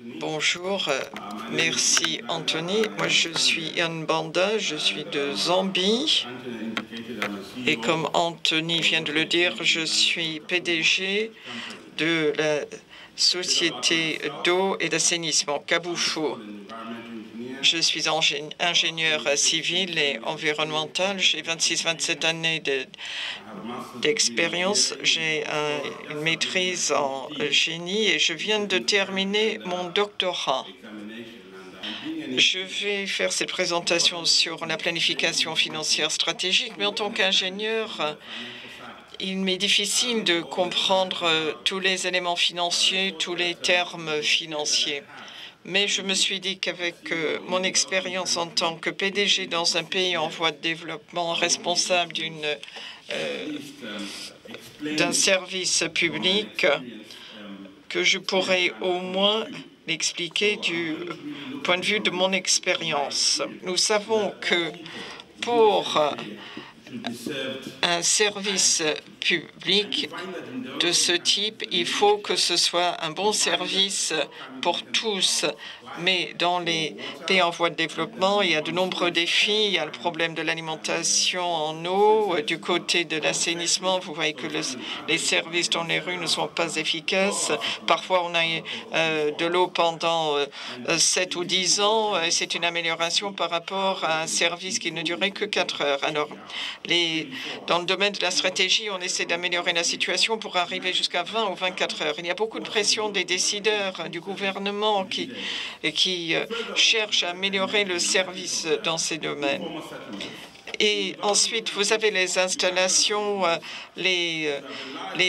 Bonjour, merci Anthony. Moi je suis Ian Banda, je suis de Zambie et comme Anthony vient de le dire, je suis PDG de la société d'eau et d'assainissement Kabufo. Je suis ingénieur civil et environnemental. J'ai 26-27 années d'expérience. J'ai une maîtrise en génie et je viens de terminer mon doctorat. Je vais faire cette présentation sur la planification financière stratégique, mais en tant qu'ingénieur, il m'est difficile de comprendre tous les éléments financiers, tous les termes financiers. Mais je me suis dit qu'avec mon expérience en tant que PDG dans un pays en voie de développement, responsable d'un service public, que je pourrais au moins l'expliquer du point de vue de mon expérience. Nous savons que pour un service public de ce type, il faut que ce soit un bon service pour tous. Mais dans les pays en voie de développement, il y a de nombreux défis. Il y a le problème de l'alimentation en eau. Du côté de l'assainissement, vous voyez que les services dans les rues ne sont pas efficaces. Parfois, on a de l'eau pendant 7 ou 10 ans. C'est une amélioration par rapport à un service qui ne durait que 4 heures. Alors, dans le domaine de la stratégie, on essaie d'améliorer la situation pour arriver jusqu'à 20 ou 24 heures. Il y a beaucoup de pression des décideurs, du gouvernement qui cherchent à améliorer le service dans ces domaines. Et ensuite, vous avez les installations, les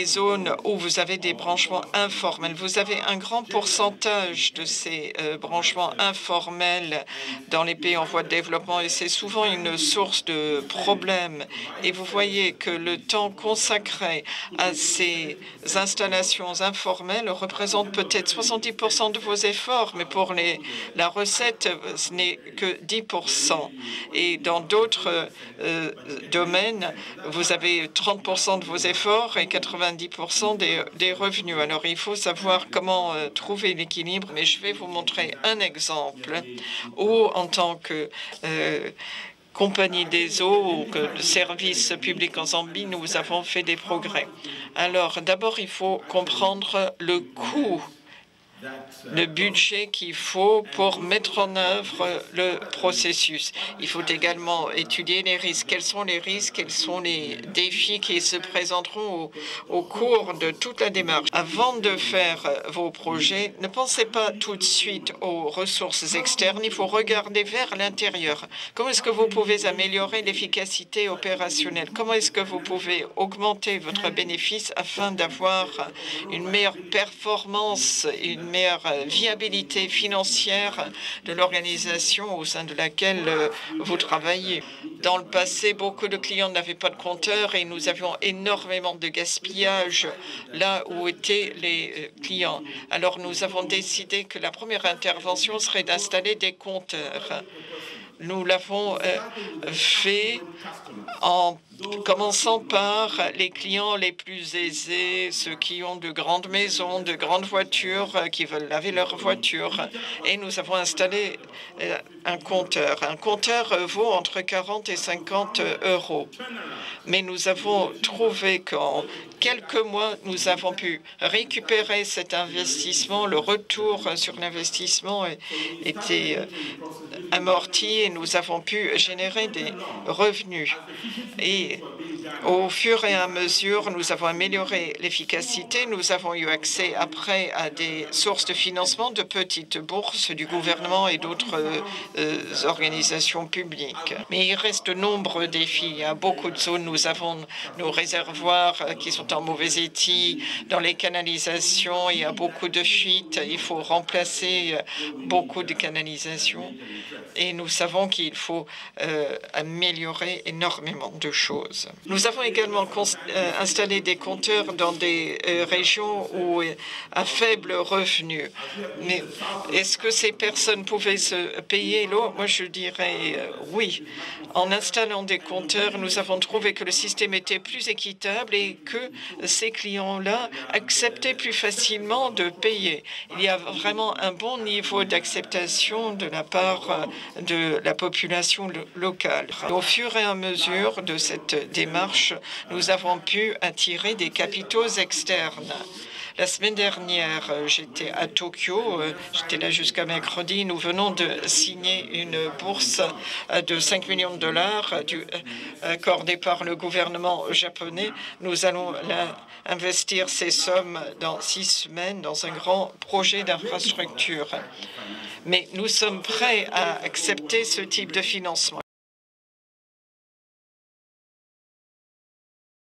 zones où vous avez des branchements informels. Vous avez un grand pourcentage de ces branchements informels dans les pays en voie de développement et c'est souvent une source de problèmes. Et vous voyez que le temps consacré à ces installations informelles représente peut-être 70% de vos efforts, mais pour la recette, ce n'est que 10%. Et dans d'autres domaines, vous avez 30% de vos efforts et 90% des revenus. Alors, il faut savoir comment trouver l'équilibre, mais je vais vous montrer un exemple où, en tant que compagnie des eaux ou que service public en Zambie, nous avons fait des progrès. Alors, d'abord, il faut comprendre le coût, le budget qu'il faut pour mettre en œuvre le processus. Il faut également étudier les risques. Quels sont les risques? Quels sont les défis qui se présenteront au cours de toute la démarche? Avant de faire vos projets, ne pensez pas tout de suite aux ressources externes. Il faut regarder vers l'intérieur. Comment est-ce que vous pouvez améliorer l'efficacité opérationnelle? Comment est-ce que vous pouvez augmenter votre bénéfice afin d'avoir une meilleure performance, une meilleure viabilité financière de l'organisation au sein de laquelle vous travaillez. Dans le passé, beaucoup de clients n'avaient pas de compteur et nous avions énormément de gaspillage là où étaient les clients. Alors nous avons décidé que la première intervention serait d'installer des compteurs. Nous l'avons fait en commençant par les clients les plus aisés, ceux qui ont de grandes maisons, de grandes voitures, qui veulent laver leur voiture. Et nous avons installé un compteur. Un compteur vaut entre 40 et 50 euros. Mais nous avons trouvé qu'en quelques mois, nous avons pu récupérer cet investissement. Le retour sur l'investissement était amorti et nous avons pu générer des revenus. Et au fur et à mesure, nous avons amélioré l'efficacité. Nous avons eu accès après à des sources de financement, de petites bourses du gouvernement et d'autres organisations publiques. Mais il reste de nombreux défis. Il y a beaucoup de zones. Nous avons nos réservoirs qui sont en mauvais état. Dans les canalisations, il y a beaucoup de fuites. Il faut remplacer beaucoup de canalisations. Et nous savons savons qu'il faut améliorer énormément de choses. Nous avons également installé des compteurs dans des régions où à faible revenu. Mais est-ce que ces personnes pouvaient se payer l'eau? Moi, je dirais oui. En installant des compteurs, nous avons trouvé que le système était plus équitable et que ces clients-là acceptaient plus facilement de payer. Il y a vraiment un bon niveau d'acceptation de la part de la population locale. Au fur et à mesure de cette démarche, nous avons pu attirer des capitaux externes. La semaine dernière, j'étais à Tokyo, j'étais là jusqu'à mercredi. Nous venons de signer une bourse de 5 millions de dollars accordée par le gouvernement japonais. Nous allons là investir ces sommes dans 6 semaines dans un grand projet d'infrastructure. Mais nous sommes prêts à accepter ce type de financement.